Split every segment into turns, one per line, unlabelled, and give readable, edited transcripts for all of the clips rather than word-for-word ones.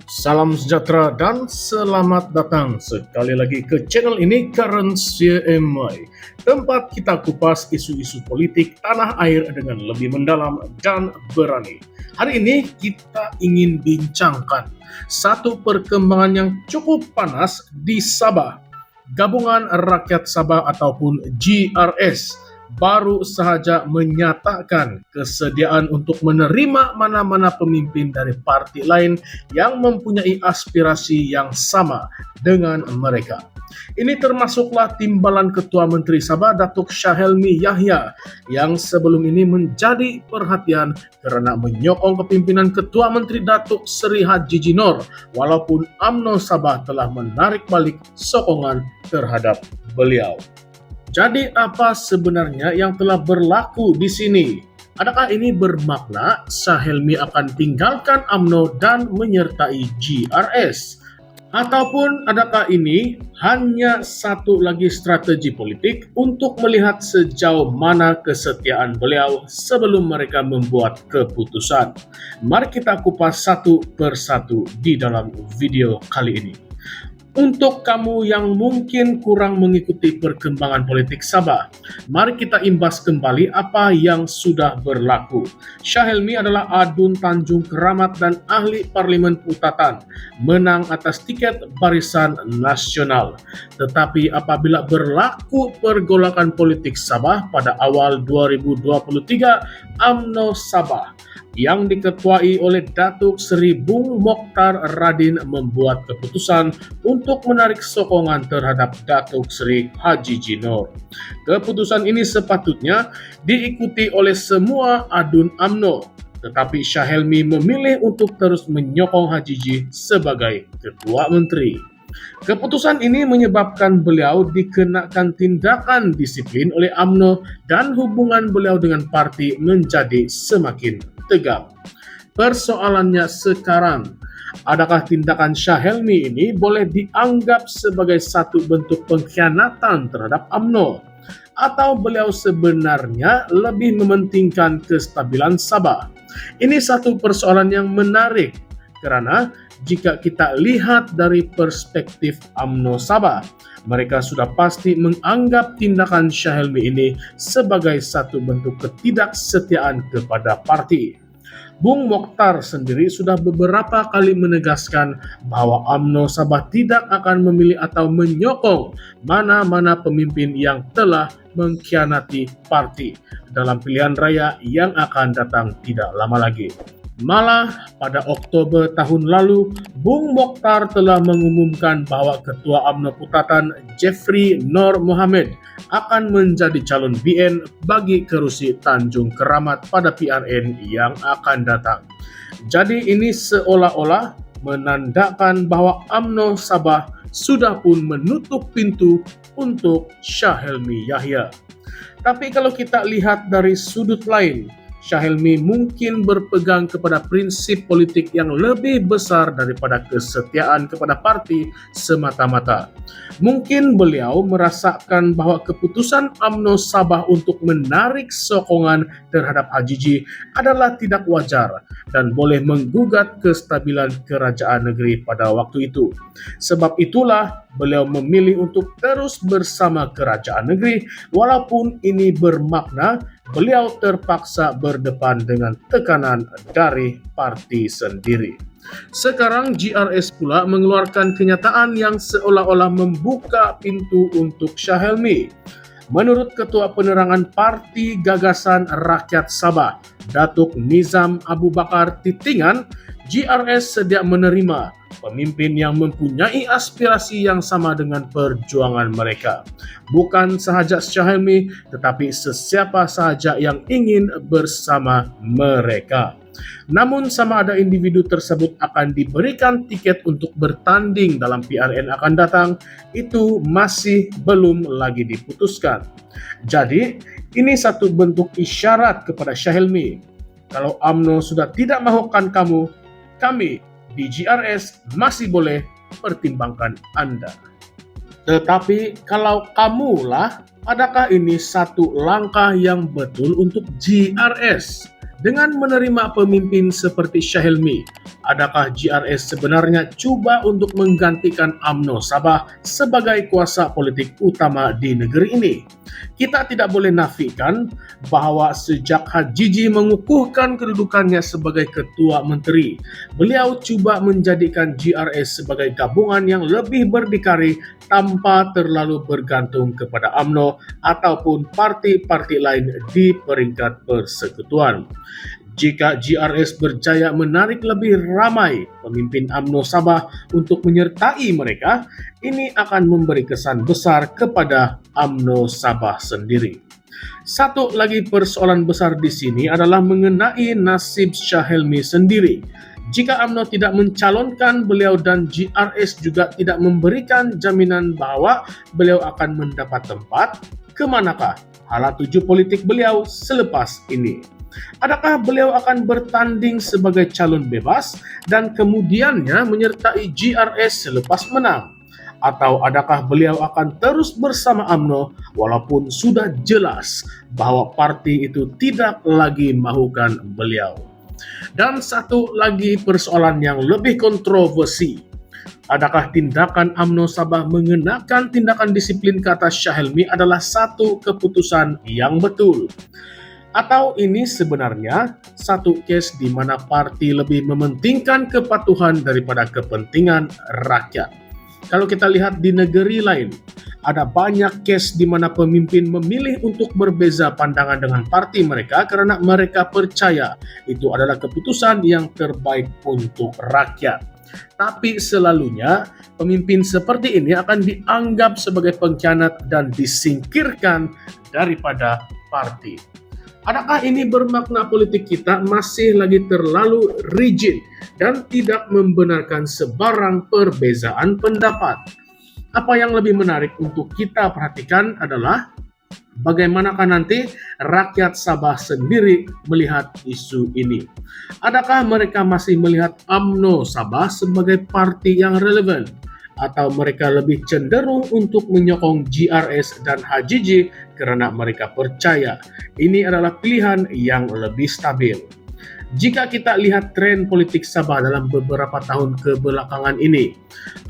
Salam sejahtera dan selamat datang sekali lagi ke channel ini Current CMI, tempat kita kupas isu-isu politik tanah air dengan lebih mendalam dan berani. Hari ini kita ingin bincangkan satu perkembangan yang cukup panas di Sabah. Gabungan Rakyat Sabah ataupun GRS baru sahaja menyatakan kesediaan untuk menerima mana-mana pemimpin dari parti lain yang mempunyai aspirasi yang sama dengan mereka. Ini termasuklah timbalan Ketua Menteri Sabah Datuk Syahelmi Yahya yang sebelum ini menjadi perhatian karena menyokong kepimpinan Ketua Menteri Datuk Seri Haji Jinor, walaupun UMNO Sabah telah menarik balik sokongan terhadap beliau. Jadi apa sebenarnya yang telah berlaku di sini? Adakah ini bermakna Syahelmi akan tinggalkan UMNO dan menyertai GRS? Ataupun adakah ini hanya satu lagi strategi politik untuk melihat sejauh mana kesetiaan beliau sebelum mereka membuat keputusan? Mari kita kupas satu persatu di dalam video kali ini. Untuk kamu yang mungkin kurang mengikuti perkembangan politik Sabah, mari kita imbas kembali apa yang sudah berlaku. Syahelmi adalah Adun Tanjung Keramat dan ahli Parlimen Putatan, menang atas tiket Barisan Nasional. Tetapi apabila berlaku pergolakan politik Sabah pada awal 2023, UMNO Sabah yang diketuai oleh Datuk Seri Bung Mokhtar Radin membuat keputusan untuk menarik sokongan terhadap Datuk Seri Haji Jinor. Keputusan ini sepatutnya diikuti oleh semua adun UMNO, tetapi Syahelmi memilih untuk terus menyokong Haji Ji sebagai Ketua Menteri. Keputusan ini menyebabkan beliau dikenakan tindakan disiplin oleh UMNO dan hubungan beliau dengan parti menjadi semakin tegang. Persoalannya sekarang, adakah tindakan Syahelmi ini boleh dianggap sebagai satu bentuk pengkhianatan terhadap UMNO? Atau beliau sebenarnya lebih mementingkan kestabilan Sabah? Ini satu persoalan yang menarik, karena jika kita lihat dari perspektif UMNO Sabah, mereka sudah pasti menganggap tindakan Syahelmi ini sebagai satu bentuk ketidaksetiaan kepada parti. Bung Mokhtar sendiri sudah beberapa kali menegaskan bahwa UMNO Sabah tidak akan memilih atau menyokong mana-mana pemimpin yang telah mengkhianati parti dalam pilihan raya yang akan datang tidak lama lagi. Malah pada Oktober tahun lalu, Bung Mokhtar telah mengumumkan bahwa Ketua UMNO Putatan Jeffrey Nur Mohammed akan menjadi calon BN bagi kerusi Tanjung Keramat pada PRN yang akan datang. Jadi ini seolah-olah menandakan bahwa UMNO Sabah sudah pun menutup pintu untuk Syahelmi Yahya. Tapi kalau kita lihat dari sudut lain, Syahelmi mungkin berpegang kepada prinsip politik yang lebih besar daripada kesetiaan kepada parti semata-mata. Mungkin beliau merasakan bahwa keputusan UMNO Sabah untuk menarik sokongan terhadap Haji Ji adalah tidak wajar dan boleh menggugat kestabilan kerajaan negeri pada waktu itu. Sebab itulah beliau memilih untuk terus bersama kerajaan negeri, walaupun ini bermakna beliau terpaksa berdepan dengan tekanan dari parti sendiri. Sekarang GRS pula mengeluarkan kenyataan yang seolah-olah membuka pintu untuk Syahelmi. Menurut Ketua Penerangan Parti Gagasan Rakyat Sabah, Datuk Nizam Abu Bakar Titingan, GRS sedia menerima pemimpin yang mempunyai aspirasi yang sama dengan perjuangan mereka. Bukan sahaja Syahelmi, tetapi sesiapa sahaja yang ingin bersama mereka. Namun sama ada individu tersebut akan diberikan tiket untuk bertanding dalam PRN akan datang, itu masih belum lagi diputuskan. Jadi ini satu bentuk isyarat kepada Syahelmi. Kalau UMNO sudah tidak mahukan kamu, kami di GRS masih boleh pertimbangkan Anda. Tetapi kalau kamulah, adakah ini satu langkah yang betul untuk GRS? Dengan menerima pemimpin seperti Syahelmi, adakah GRS sebenarnya coba untuk menggantikan UMNO Sabah sebagai kuasa politik utama di negeri ini? Kita tidak boleh nafikan bahwa sejak HJJ mengukuhkan kedudukannya sebagai ketua menteri, beliau coba menjadikan GRS sebagai gabungan yang lebih berdikari tanpa terlalu bergantung kepada UMNO ataupun parti-parti lain di peringkat persekutuan. Jika GRS berjaya menarik lebih ramai pemimpin UMNO Sabah untuk menyertai mereka, ini akan memberi kesan besar kepada UMNO Sabah sendiri. Satu lagi persoalan besar di sini adalah mengenai nasib Syahelmi sendiri. Jika UMNO tidak mencalonkan beliau dan GRS juga tidak memberikan jaminan bahwa beliau akan mendapat tempat, kemanakah hala tuju politik beliau selepas ini? Adakah beliau akan bertanding sebagai calon bebas dan kemudiannya menyertai GRS selepas menang? Atau adakah beliau akan terus bersama UMNO walaupun sudah jelas bahwa parti itu tidak lagi mahukan beliau? Dan satu lagi persoalan yang lebih kontroversi. Adakah tindakan UMNO Sabah mengenakan tindakan disiplin ke atas Syahelmi adalah satu keputusan yang betul? Atau ini sebenarnya satu case di mana parti lebih mementingkan kepatuhan daripada kepentingan rakyat? Kalau kita lihat di negeri lain, ada banyak case di mana pemimpin memilih untuk berbeza pandangan dengan parti mereka karena mereka percaya itu adalah keputusan yang terbaik untuk rakyat. Tapi selalunya pemimpin seperti ini akan dianggap sebagai pengkhianat dan disingkirkan daripada parti. Adakah ini bermakna politik kita masih lagi terlalu rigid dan tidak membenarkan sebarang perbezaan pendapat? Apa yang lebih menarik untuk kita perhatikan adalah bagaimanakah nanti rakyat Sabah sendiri melihat isu ini. Adakah mereka masih melihat UMNO Sabah sebagai parti yang relevan? Atau mereka lebih cenderung untuk menyokong GRS dan HJJ karena mereka percaya ini adalah pilihan yang lebih stabil. Jika kita lihat tren politik Sabah dalam beberapa tahun kebelakangan ini,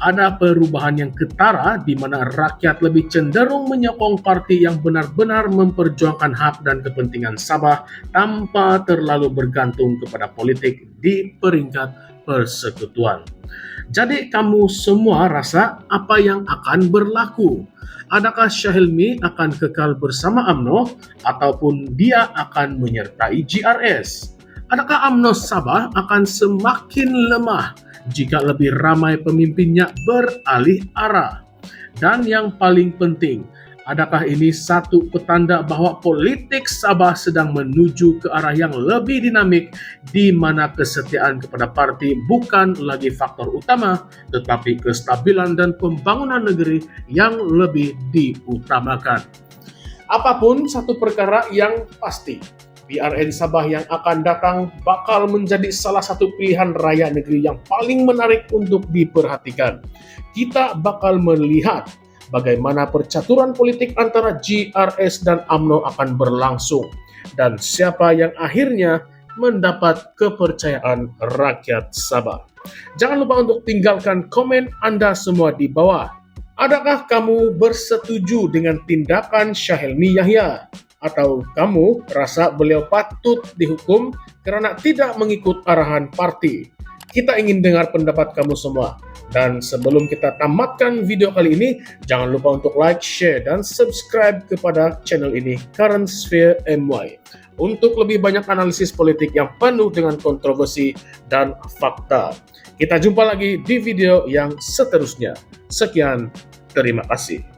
ada perubahan yang ketara di mana rakyat lebih cenderung menyokong parti yang benar-benar memperjuangkan hak dan kepentingan Sabah tanpa terlalu bergantung kepada politik di peringkat persekutuan. Jadi kamu semua rasa apa yang akan berlaku? Adakah Syahelmi akan kekal bersama UMNO ataupun dia akan menyertai GRS? Adakah UMNO Sabah akan semakin lemah jika lebih ramai pemimpinnya beralih arah? Dan yang paling penting, adakah ini satu petanda bahwa politik Sabah sedang menuju ke arah yang lebih dinamik di mana kesetiaan kepada parti bukan lagi faktor utama, tetapi kestabilan dan pembangunan negeri yang lebih diutamakan? Apapun satu perkara yang pasti, PRN Sabah yang akan datang bakal menjadi salah satu pilihan raya negeri yang paling menarik untuk diperhatikan. Kita bakal melihat bagaimana percaturan politik antara GRS dan UMNO akan berlangsung dan siapa yang akhirnya mendapat kepercayaan rakyat Sabah. Jangan lupa untuk tinggalkan komen Anda semua di bawah. Adakah kamu bersetuju dengan tindakan Syahelmi Yahya? Atau kamu rasa beliau patut dihukum karena tidak mengikut arahan parti? Kita ingin dengar pendapat kamu semua. Dan sebelum kita tamatkan video kali ini, jangan lupa untuk like, share, dan subscribe kepada channel ini, Current Sphere MY, untuk lebih banyak analisis politik yang penuh dengan kontroversi dan fakta. Kita jumpa lagi di video yang seterusnya. Sekian, terima kasih.